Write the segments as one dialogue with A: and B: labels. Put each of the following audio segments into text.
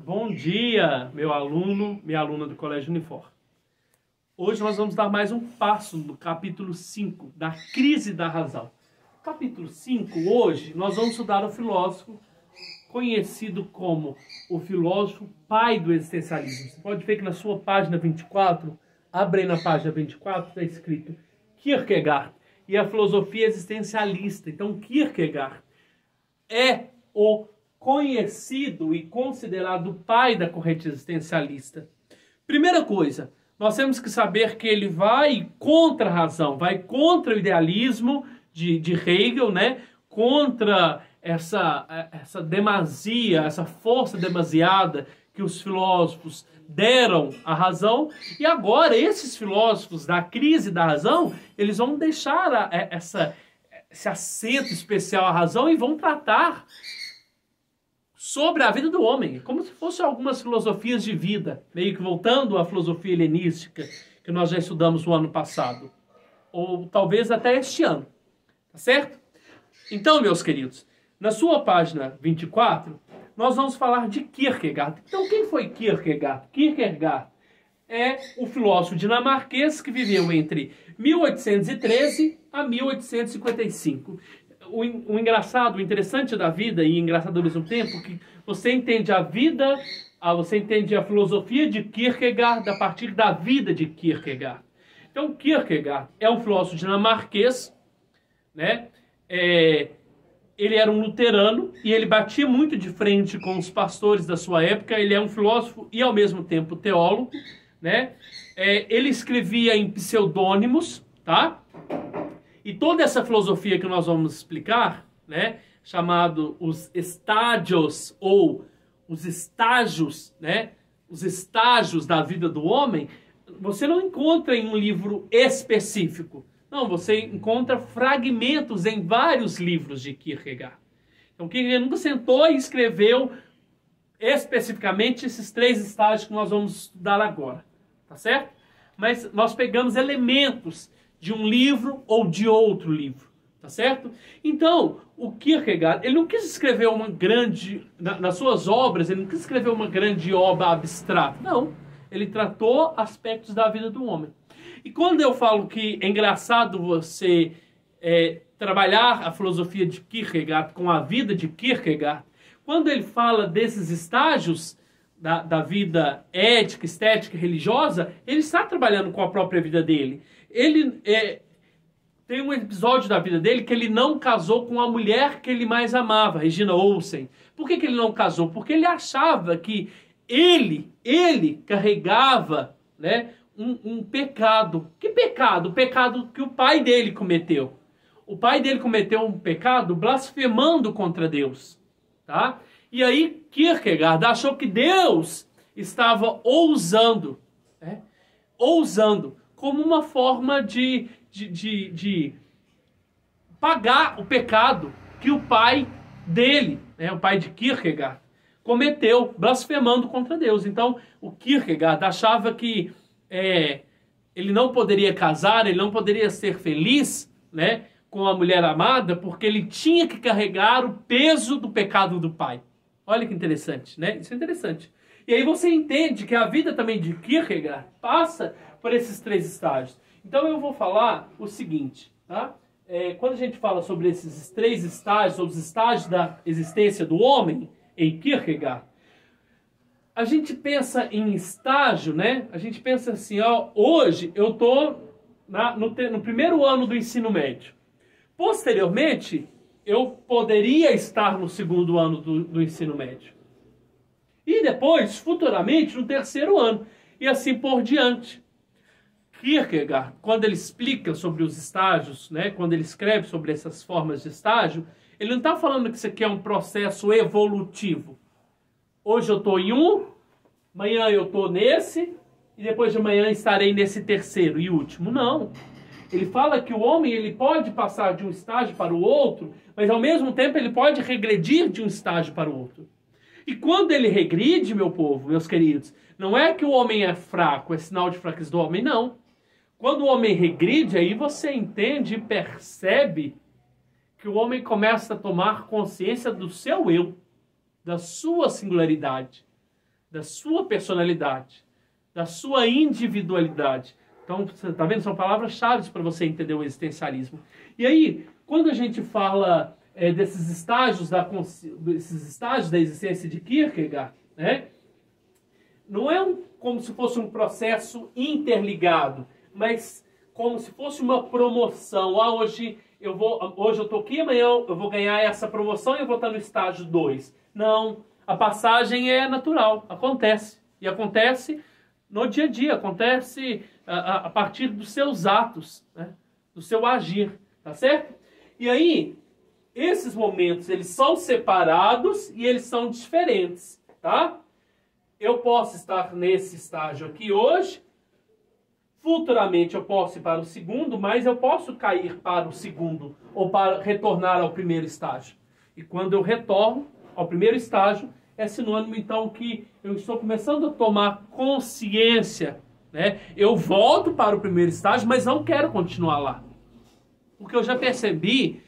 A: Bom dia, meu aluno, minha aluna do Colégio Unifor. Hoje nós vamos dar mais um passo no capítulo 5, da crise da razão. Capítulo 5, hoje, nós vamos estudar o filósofo conhecido como o filósofo pai do existencialismo. Você pode ver que na sua página 24, abre aí na página 24, está escrito Kierkegaard e a filosofia existencialista. Então, Kierkegaard é o conhecido e considerado o pai da corrente existencialista. Primeira coisa, nós temos que saber que ele vai contra a razão, vai contra o idealismo de Hegel, né? Contra essa demasia, essa força demasiada que os filósofos deram à razão. E agora, esses filósofos da crise da razão, eles vão deixar esse acento especial à razão e vão tratar sobre a vida do homem, como se fossem algumas filosofias de vida, meio que voltando à filosofia helenística, que nós já estudamos no ano passado, ou talvez até este ano, tá certo? Então, meus queridos, na sua página 24, nós vamos falar de Kierkegaard. Então, quem foi Kierkegaard? Kierkegaard é o filósofo dinamarquês que viveu entre 1813 a 1855. O engraçado, o interessante da vida e engraçado ao mesmo tempo, que você entende a vida, você entende a filosofia de Kierkegaard a partir da vida de Kierkegaard. Então, Kierkegaard é um filósofo dinamarquês, né? Ele era um luterano e ele batia muito de frente com os pastores da sua época. Ele é um filósofo e, ao mesmo tempo, teólogo, né? Ele escrevia em pseudônimos, tá? E toda essa filosofia que nós vamos explicar, né, chamado os estádios ou os estágios, né, os estágios da vida do homem, você não encontra em um livro específico. Não, você encontra fragmentos em vários livros de Kierkegaard. Então, Kierkegaard nunca sentou e escreveu especificamente esses 3 estágios que nós vamos estudar agora, tá certo? Mas nós pegamos elementos de um livro ou de outro livro, tá certo? Então, o Kierkegaard, ele não quis escrever uma grande, nas suas obras, ele não quis escrever uma grande obra abstrata, não. Ele tratou aspectos da vida do homem. E quando eu falo que é engraçado você trabalhar a filosofia de Kierkegaard com a vida de Kierkegaard, quando ele fala desses estágios da vida ética, estética, religiosa, ele está trabalhando com a própria vida dele. Ele tem um episódio da vida dele que ele não casou com a mulher que ele mais amava, Regina Olsen. Por que ele não casou? Porque ele achava que ele carregava, né, um pecado. Que pecado? O pecado que o pai dele cometeu. O pai dele cometeu um pecado blasfemando contra Deus. Tá? E aí Kierkegaard achou que Deus estava ousando, né? Ousando, como uma forma de pagar o pecado que o pai dele, né, o pai de Kierkegaard, cometeu, blasfemando contra Deus. Então, o Kierkegaard achava que ele não poderia casar, ele não poderia ser feliz, né, com a mulher amada, porque ele tinha que carregar o peso do pecado do pai. Olha que interessante, né? Isso é interessante. E aí você entende que a vida também de Kierkegaard passa por esses 3 estágios. Então eu vou falar o seguinte, tá? Quando a gente fala sobre esses 3 estágios, sobre os estágios da existência do homem em Kierkegaard, a gente pensa em estágio, né? A gente pensa assim, ó, hoje eu estou no primeiro ano do ensino médio. Posteriormente, eu poderia estar no segundo ano do ensino médio. E depois, futuramente, no terceiro ano. E assim por diante. Kierkegaard, quando ele explica sobre os estágios, né, quando ele escreve sobre essas formas de estágio, ele não está falando que isso aqui é um processo evolutivo. Hoje eu estou em um, amanhã eu estou nesse, e depois de amanhã estarei nesse terceiro e último. Não. Ele fala que o homem ele pode passar de um estágio para o outro, mas ao mesmo tempo ele pode regredir de um estágio para o outro. E quando ele regride, meu povo, meus queridos, não é que o homem é fraco, é sinal de fraqueza do homem, não. Quando o homem regride, aí você entende e percebe que o homem começa a tomar consciência do seu eu, da sua singularidade, da sua personalidade, da sua individualidade. Então, você está vendo? São palavras-chave para você entender o existencialismo. E aí, quando a gente fala desses estágios da existência de Kierkegaard, né? Não é como se fosse um processo interligado, mas como se fosse uma promoção. Hoje eu estou aqui, amanhã eu vou ganhar essa promoção e eu vou estar no estágio 2. Não, a passagem é natural, acontece. E acontece no dia a dia, acontece a partir dos seus atos, né? Do seu agir, tá certo? E aí, esses momentos, eles são separados e eles são diferentes, tá? Eu posso estar nesse estágio aqui hoje, futuramente eu posso ir para o segundo, mas eu posso cair para o segundo ou para retornar ao primeiro estágio. E quando eu retorno ao primeiro estágio, é sinônimo então que eu estou começando a tomar consciência, né? Eu volto para o primeiro estágio, mas não quero continuar lá. Porque eu já percebi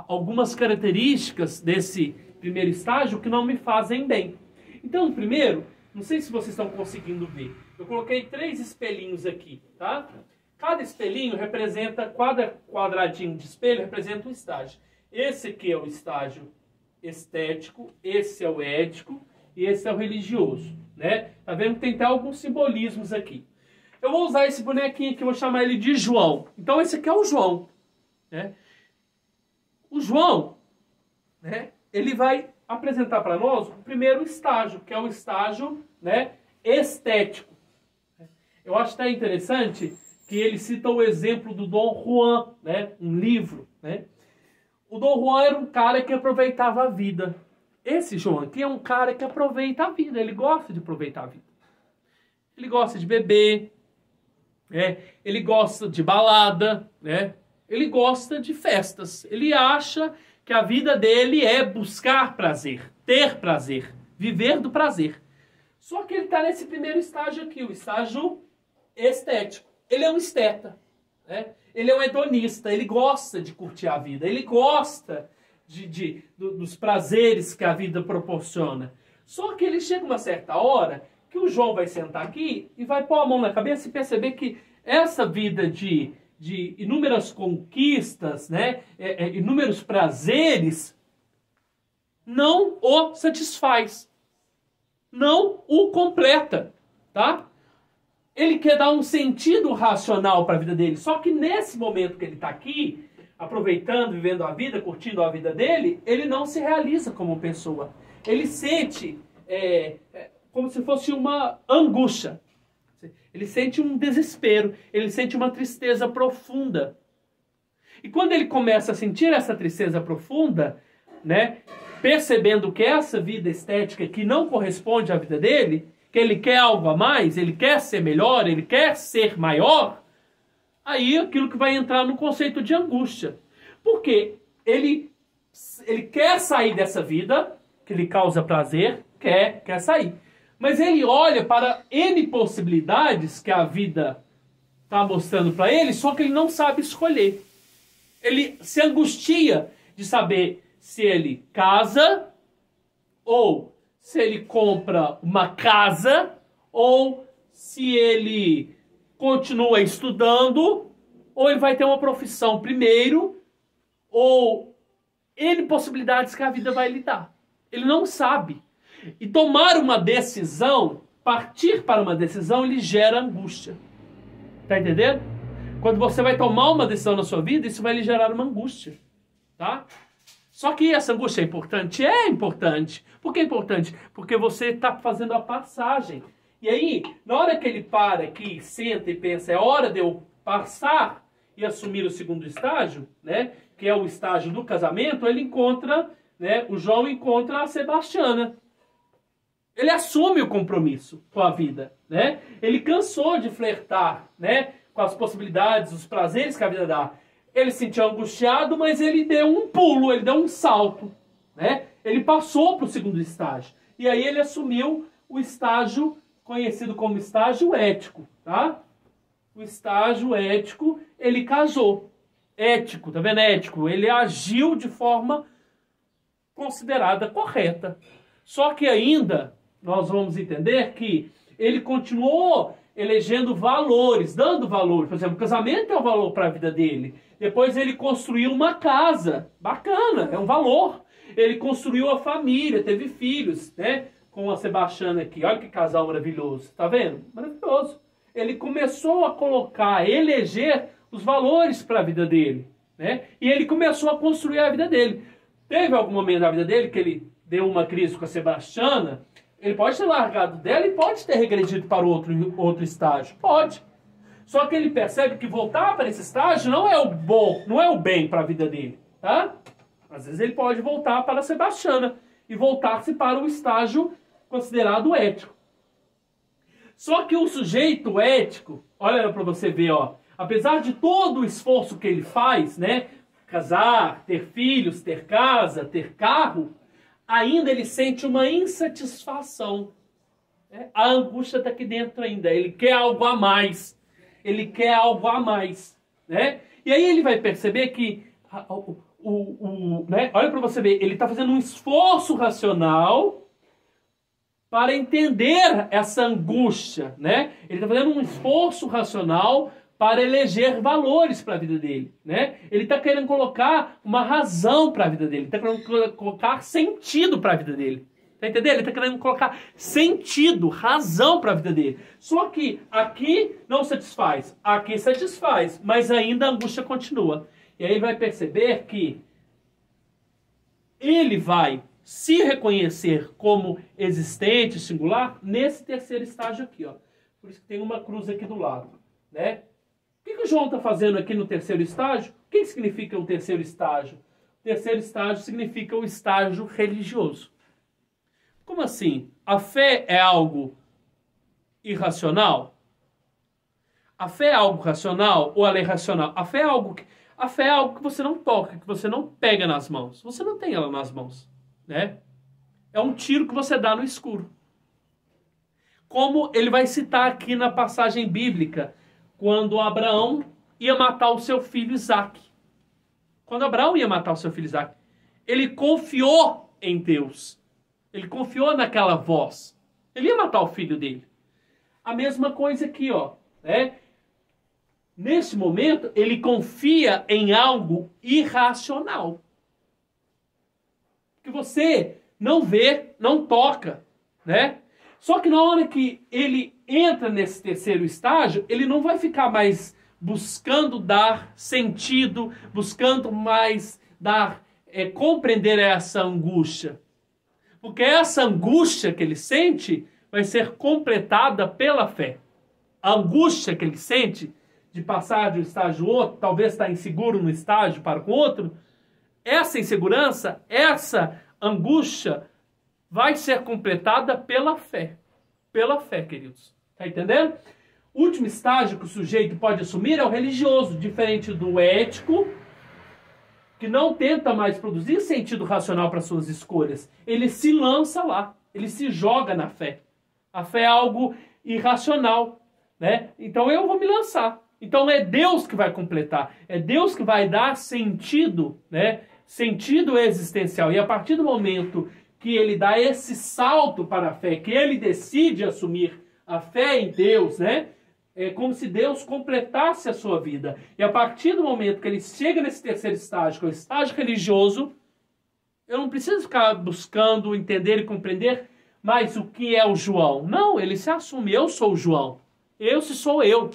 A: algumas características desse primeiro estágio que não me fazem bem. Então, primeiro, não sei se vocês estão conseguindo ver, eu coloquei 3 espelhinhos aqui, tá? Cada espelhinho representa, cada quadradinho de espelho representa um estágio. Esse aqui é o estágio estético, esse é o ético e esse é o religioso, né? Tá vendo que tem até alguns simbolismos aqui. Eu vou usar esse bonequinho aqui, eu vou chamar ele de João. Então esse aqui é o João, né? O João, né? Ele vai apresentar para nós o primeiro estágio, que é o estágio, né, estético. Eu acho até interessante que ele cita o exemplo do Dom Juan, né, um livro, né? O Dom Juan era um cara que aproveitava a vida. Esse João aqui é um cara que aproveita a vida, ele gosta de aproveitar a vida. Ele gosta de beber, né? Ele gosta de balada, né? Ele gosta de festas. Ele acha que a vida dele é buscar prazer, ter prazer, viver do prazer. Só que ele está nesse primeiro estágio aqui, o estágio estético. Ele é um esteta, né? Ele é um hedonista, ele gosta de curtir a vida, ele gosta dos prazeres que a vida proporciona. Só que ele chega uma certa hora que o João vai sentar aqui e vai pôr a mão na cabeça e perceber que essa vida de inúmeras conquistas, né, inúmeros prazeres, não o satisfaz, não o completa, tá? Ele quer dar um sentido racional para a vida dele, só que nesse momento que ele está aqui, aproveitando, vivendo a vida, curtindo a vida dele, ele não se realiza como pessoa. Ele sente como se fosse uma angústia. Ele sente um desespero, ele sente uma tristeza profunda. E quando ele começa a sentir essa tristeza profunda, né, percebendo que essa vida estética que não corresponde à vida dele, que ele quer algo a mais, ele quer ser melhor, ele quer ser maior, aí aquilo que vai entrar no conceito de angústia. Porque ele quer sair dessa vida, que lhe causa prazer, quer sair. Mas ele olha para N possibilidades que a vida está mostrando para ele, só que ele não sabe escolher. Ele se angustia de saber se ele casa, ou se ele compra uma casa, ou se ele continua estudando, ou ele vai ter uma profissão primeiro, ou N possibilidades que a vida vai lhe dar. Ele não sabe. E tomar uma decisão, partir para uma decisão, lhe gera angústia. Tá entendendo? Quando você vai tomar uma decisão na sua vida, isso vai lhe gerar uma angústia. Tá? Só que essa angústia é importante? É importante. Por que é importante? Porque você está fazendo a passagem. E aí, na hora que ele para aqui, senta e pensa, é hora de eu passar e assumir o segundo estágio, né, que é o estágio do casamento, ele encontra, né, o João encontra a Sebastiana. Ele assume o compromisso com a vida, né? Ele cansou de flertar, né, com as possibilidades, os prazeres que a vida dá. Ele se sentiu angustiado, mas ele deu um pulo, ele deu um salto, né? Ele passou para o segundo estágio. E aí ele assumiu o estágio conhecido como estágio ético, tá? O estágio ético, ele casou. Ético, tá vendo? Ético. Ele agiu de forma considerada correta. Só que ainda nós vamos entender que ele continuou elegendo valores, dando valor. Por exemplo, o casamento é um valor para a vida dele. Depois ele construiu uma casa, bacana, é um valor. Ele construiu a família, teve filhos, né? Com a Sebastiana aqui, olha que casal maravilhoso, tá vendo? Maravilhoso. Ele começou a colocar, eleger os valores para a vida dele, né? E ele começou a construir a vida dele. Teve algum momento da vida dele que ele deu uma crise com a Sebastiana, ele pode ter largado dela e pode ter regredido para outro estágio, pode. Só que ele percebe que voltar para esse estágio não é o bom, não é o bem para a vida dele, tá? Às vezes ele pode voltar para a Sebastiana e voltar-se para o estágio considerado ético. Só que o sujeito ético, olha para você ver, ó, apesar de todo o esforço que ele faz, né, casar, ter filhos, ter casa, ter carro, ainda ele sente uma insatisfação. Né? A angústia está aqui dentro ainda, ele quer algo a mais. Ele quer algo a mais. Né? E aí ele vai perceber que, né? Olha para você ver, ele está fazendo um esforço racional para entender essa angústia, né? Ele está fazendo um esforço racional para eleger valores para a vida dele, né? Ele está querendo colocar uma razão para a vida dele, está querendo colocar sentido para a vida dele. Tá entendendo? Ele está querendo colocar sentido, razão para a vida dele. Só que aqui não satisfaz, aqui satisfaz, mas ainda a angústia continua. E aí ele vai perceber que ele vai se reconhecer como existente, singular, nesse terceiro estágio aqui, ó. Por isso que tem uma cruz aqui do lado, né? O que o João está fazendo aqui no terceiro estágio? O que significa o terceiro estágio? O terceiro estágio significa o estágio religioso. Como assim? A fé é algo irracional? A fé é algo racional ou ela é irracional? A fé é algo que você não toca, que você não pega nas mãos. Você não tem ela nas mãos. Né? É um tiro que você dá no escuro. Como ele vai citar aqui na passagem bíblica, quando Abraão ia matar o seu filho Isaque. Quando Abraão ia matar o seu filho Isaque, ele confiou em Deus. Ele confiou naquela voz. Ele ia matar o filho dele. A mesma coisa aqui, ó. Né? Nesse momento, ele confia em algo irracional. Que você não vê, não toca, né? Só que na hora que ele entra nesse terceiro estágio, ele não vai ficar mais buscando dar sentido, buscando mais compreender essa angústia. Porque essa angústia que ele sente vai ser completada pela fé. A angústia que ele sente de passar de um estágio ao outro, talvez estar inseguro no estágio para com o outro, essa insegurança, essa angústia vai ser completada pela fé. Pela fé, queridos. Tá entendendo? O último estágio que o sujeito pode assumir é o religioso, diferente do ético, que não tenta mais produzir sentido racional para suas escolhas. Ele se lança lá, ele se joga na fé. A fé é algo irracional, né? Então eu vou me lançar. Então é Deus que vai completar, é Deus que vai dar sentido, né? Sentido existencial. E a partir do momento que ele dá esse salto para a fé, que ele decide assumir a fé em Deus, né? É como se Deus completasse a sua vida. E a partir do momento que ele chega nesse terceiro estágio, que é o estágio religioso, eu não preciso ficar buscando entender e compreender mais o que é o João. Não, ele se assume, eu sou o João. Esse sou eu.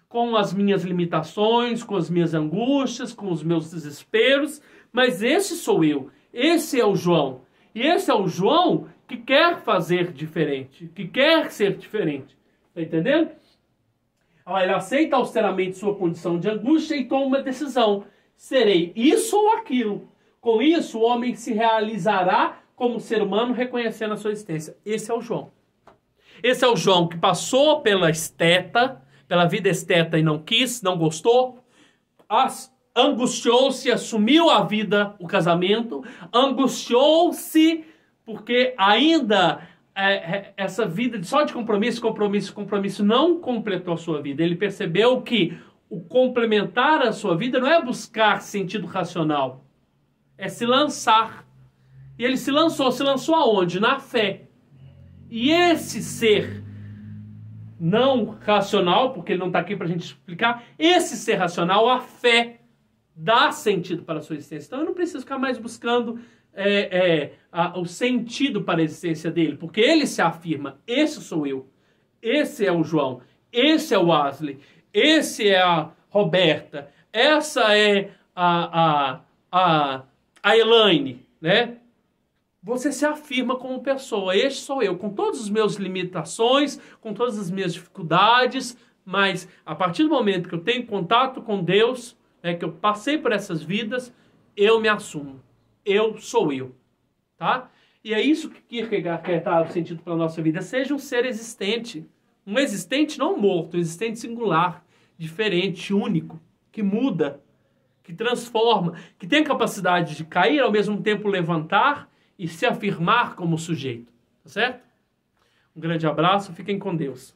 A: Com as minhas limitações, com as minhas angústias, com os meus desesperos, mas esse sou eu. Esse é o João. E esse é o João que quer fazer diferente, que quer ser diferente. Está entendendo? Ele aceita austeramente sua condição de angústia e toma uma decisão. Serei isso ou aquilo. Com isso, o homem se realizará como ser humano, reconhecendo a sua existência. Esse é o João. Esse é o João que passou pela vida esteta e não quis, não gostou, angustiou-se, assumiu a vida, o casamento, angustiou-se porque ainda essa vida só de compromisso não completou a sua vida. Ele percebeu que o complementar a sua vida não é buscar sentido racional, é se lançar. E ele se lançou aonde? Na fé. E esse ser não racional, porque ele não está aqui para a gente explicar, esse ser racional, a fé, dá sentido para a sua existência. Então eu não preciso ficar mais buscando o sentido para a existência dele, porque ele se afirma: esse sou eu, esse é o João, esse é o Wesley, esse é a Roberta, essa é a Elaine, né? Você se afirma como pessoa. Este sou eu, com todas as minhas limitações, com todas as minhas dificuldades, mas a partir do momento que eu tenho contato com Deus, que eu passei por essas vidas, eu me assumo. Eu sou eu, tá? E é isso que Kierkegaard quer dar sentido para a nossa vida. Seja um ser existente. Um existente não morto, um existente singular, diferente, único, que muda, que transforma, que tem a capacidade de cair, ao mesmo tempo levantar e se afirmar como sujeito. Tá certo? Um grande abraço, fiquem com Deus.